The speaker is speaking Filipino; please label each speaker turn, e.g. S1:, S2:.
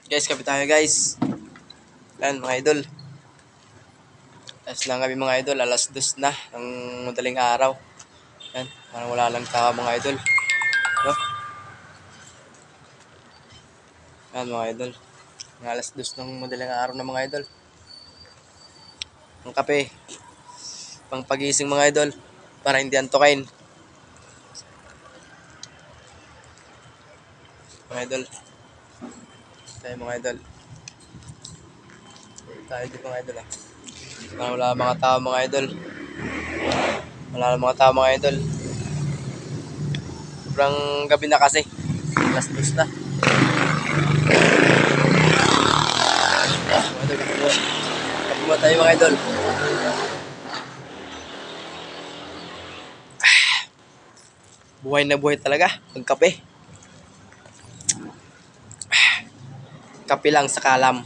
S1: Guys, kape tayo guys. Yan mga idol. Alas lang kami mga idol. Alas 2 na ng madaling araw. Yan. Parang wala lang tao mga idol. No? Yan mga idol. Alas 2 ng madaling araw na mga idol. Ang kape. Pang pagising mga idol. Para hindi antukin. Mga idol. Tayo mga idol. Tayo dito mga idol ah. Wala mga tao mga idol. Wala mga tao mga idol. Sobrang gabi na kasi. Alas 2 na. Kape tayo mga idol. Buhay na buhay talaga. Pagkape. Kape lang sa kalam.